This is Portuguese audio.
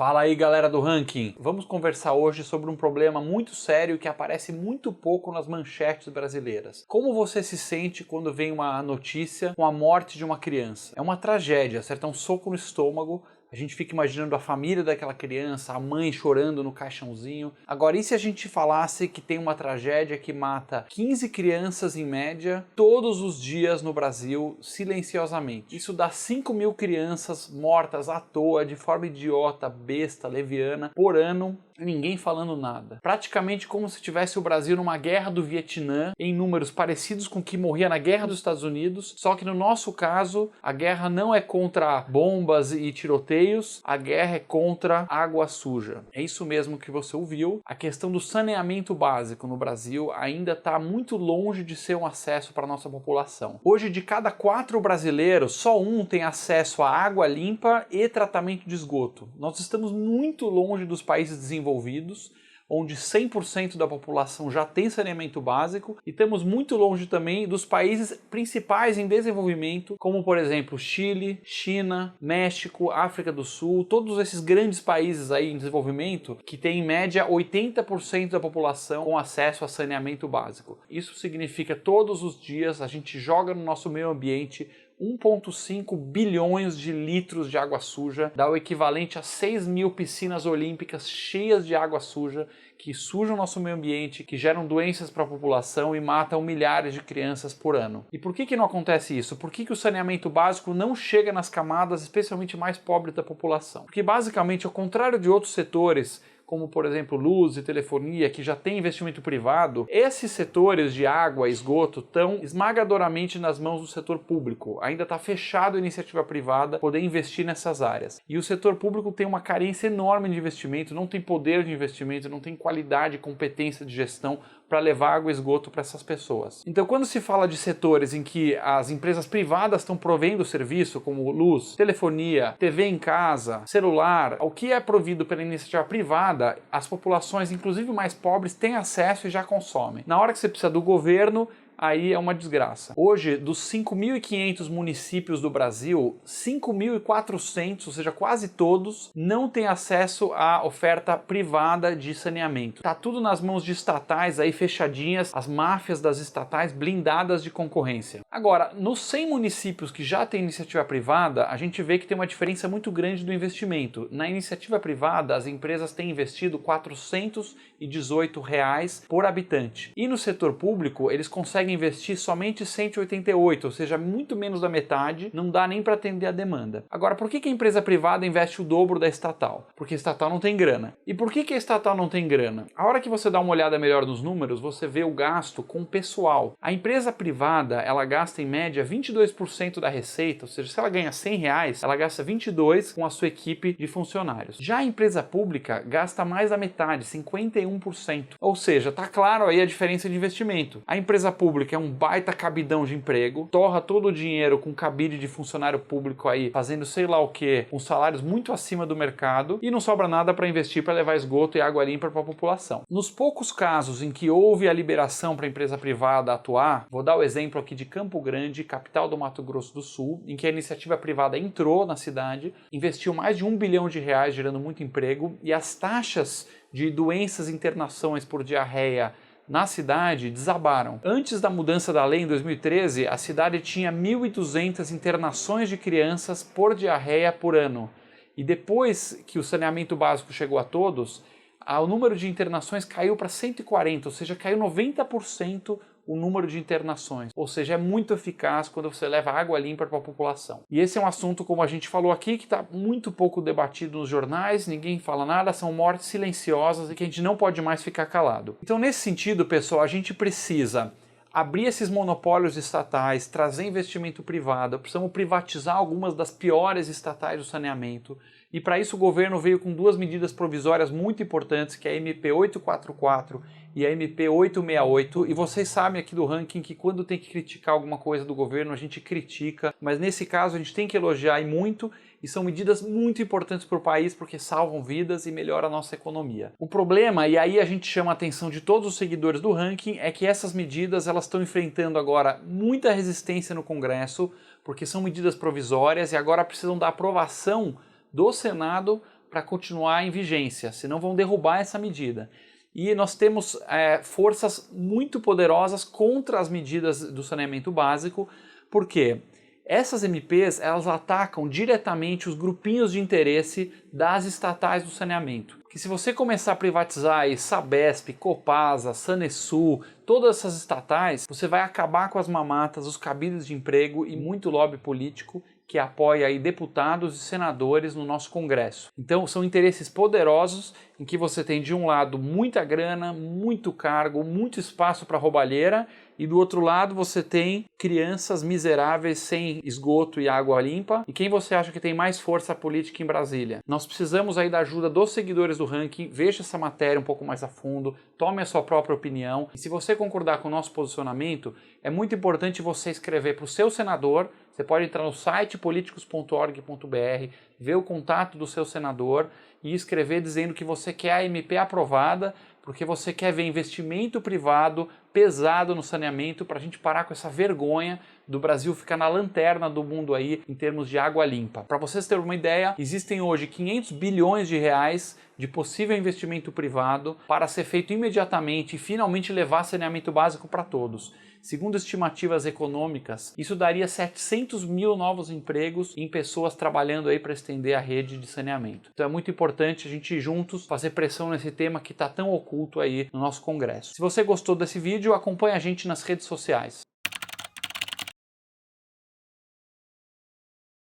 Fala aí, galera do Ranking! Vamos conversar hoje sobre um problema muito sério que aparece muito pouco nas manchetes brasileiras. Como você se sente quando vem uma notícia com a morte de uma criança? É uma tragédia, acertar um soco no estômago. A gente fica imaginando a família daquela criança, a mãe chorando no caixãozinho. Agora, e se a gente falasse que tem uma tragédia que mata 15 crianças em média todos os dias no Brasil, silenciosamente? Isso dá 5.000 crianças mortas à toa, de forma idiota, besta, leviana, por ano, e ninguém falando nada. Praticamente como se tivesse o Brasil numa guerra do Vietnã, em números parecidos com o que morria na guerra dos Estados Unidos, só que no nosso caso, a guerra não é contra bombas e tiroteios, a guerra é contra água suja. É isso mesmo que você ouviu. A questão do saneamento básico no Brasil ainda está muito longe de ser um acesso para a nossa população. Hoje, de cada 4 brasileiros, só um tem acesso a água limpa e tratamento de esgoto. Nós estamos muito longe dos países desenvolvidos, onde 100% da população já tem saneamento básico, e estamos muito longe também dos países principais em desenvolvimento, como por exemplo Chile, China, México, África do Sul, todos esses grandes países aí em desenvolvimento que têm em média 80% da população com acesso a saneamento básico. Isso significa todos os dias a gente joga no nosso meio ambiente 1,5 bilhões de litros de água suja, dá o equivalente a 6.000 piscinas olímpicas cheias de água suja, que sujam o nosso meio ambiente, que geram doenças para a população e matam milhares de crianças por ano. E por que não acontece isso? Por que o saneamento básico não chega nas camadas especialmente mais pobres da população? Porque basicamente, ao contrário de outros setores, como por exemplo luz e telefonia, que já tem investimento privado, esses setores de água e esgoto estão esmagadoramente nas mãos do setor público. Ainda está fechado a iniciativa privada poder investir nessas áreas. E o setor público tem uma carência enorme de investimento, não tem poder de investimento, não tem qualidade e competência de gestão para levar água e esgoto para essas pessoas. Então, quando se fala de setores em que as empresas privadas estão provendo o serviço, como luz, telefonia, TV em casa, celular, o que é provido pela iniciativa privada, as populações, inclusive mais pobres, têm acesso e já consomem. Na hora que você precisa do governo, aí é uma desgraça. Hoje, dos 5.500 municípios do Brasil, 5.400, ou seja, quase todos, não têm acesso à oferta privada de saneamento. Tá tudo nas mãos de estatais aí fechadinhas, as máfias das estatais blindadas de concorrência. Agora, nos 100 municípios que já têm iniciativa privada, a gente vê que tem uma diferença muito grande do investimento. Na iniciativa privada, as empresas têm investido R$ 418 por habitante. E no setor público, eles conseguem investir somente 188, ou seja, muito menos da metade, não dá nem para atender a demanda. Agora, por que a empresa privada investe o dobro da estatal? Porque a estatal não tem grana. E por que a estatal não tem grana? A hora que você dá uma olhada melhor nos números, você vê o gasto com o pessoal. A empresa privada, ela gasta em média 22% da receita, ou seja, se ela ganha R$100, ela gasta 22 com a sua equipe de funcionários. Já a empresa pública gasta mais da metade, 51%. Ou seja, tá claro aí a diferença de investimento. A empresa pública é um baita cabidão de emprego, torra todo o dinheiro com cabide de funcionário público aí, fazendo sei lá o que, com salários muito acima do mercado, e não sobra nada para investir para levar esgoto e água limpa para a população. Nos poucos casos em que houve a liberação para a empresa privada atuar, vou dar o exemplo aqui de Campo Grande, capital do Mato Grosso do Sul, em que a iniciativa privada entrou na cidade, investiu mais de R$1 bilhão, gerando muito emprego, e as taxas de doenças e internações por diarreia na cidade desabaram. Antes da mudança da lei em 2013, a cidade tinha 1.200 internações de crianças por diarreia por ano. E depois que o saneamento básico chegou a todos, o número de internações caiu para 140, ou seja, caiu 90% o número de internações. Ou seja, é muito eficaz quando você leva água limpa para a população. E esse é um assunto, como a gente falou aqui, que está muito pouco debatido nos jornais, ninguém fala nada, são mortes silenciosas e que a gente não pode mais ficar calado. Então, nesse sentido, pessoal, a gente precisa abrir esses monopólios estatais, trazer investimento privado, precisamos privatizar algumas das piores estatais do saneamento, e para isso o governo veio com 2 medidas provisórias muito importantes, que é a MP 844 e a MP 868, e vocês sabem aqui do Ranking que quando tem que criticar alguma coisa do governo, a gente critica, mas nesse caso a gente tem que elogiar e muito, e são medidas muito importantes para o país porque salvam vidas e melhoram a nossa economia. O problema, e aí a gente chama a atenção de todos os seguidores do Ranking, é que essas medidas elas estão enfrentando agora muita resistência no Congresso, porque são medidas provisórias e agora precisam da aprovação do Senado para continuar em vigência, senão vão derrubar essa medida. E nós temos forças muito poderosas contra as medidas do saneamento básico, porque essas MPs, elas atacam diretamente os grupinhos de interesse das estatais do saneamento. Que se você começar a privatizar aí Sabesp, Copasa, Sanesul, todas essas estatais, você vai acabar com as mamatas, os cabides de emprego e muito lobby político que apoia aí deputados e senadores no nosso Congresso. Então são interesses poderosos em que você tem de um lado muita grana, muito cargo, muito espaço para roubalheira e do outro lado você tem crianças miseráveis sem esgoto e água limpa. E quem você acha que tem mais força política em Brasília? Nós precisamos aí da ajuda dos seguidores do Ranking. Veja essa matéria um pouco mais a fundo, tome a sua própria opinião. E se você concordar com o nosso posicionamento, é muito importante você escrever para o seu senador. Você pode entrar no site politicos.org.br, ver o contato do seu senador e escrever dizendo que você quer a MP aprovada, porque você quer ver investimento privado pesado no saneamento para a gente parar com essa vergonha do Brasil ficar na lanterna do mundo aí em termos de água limpa. Para vocês terem uma ideia, existem hoje 500 bilhões de reais de possível investimento privado para ser feito imediatamente e finalmente levar saneamento básico para todos. Segundo estimativas econômicas, isso daria 700 mil novos empregos em pessoas trabalhando aí para estender a rede de saneamento. Então é muito importante a gente juntos fazer pressão nesse tema que está tão oculto aí no nosso Congresso. Se você gostou desse vídeo, acompanhe a gente nas redes sociais.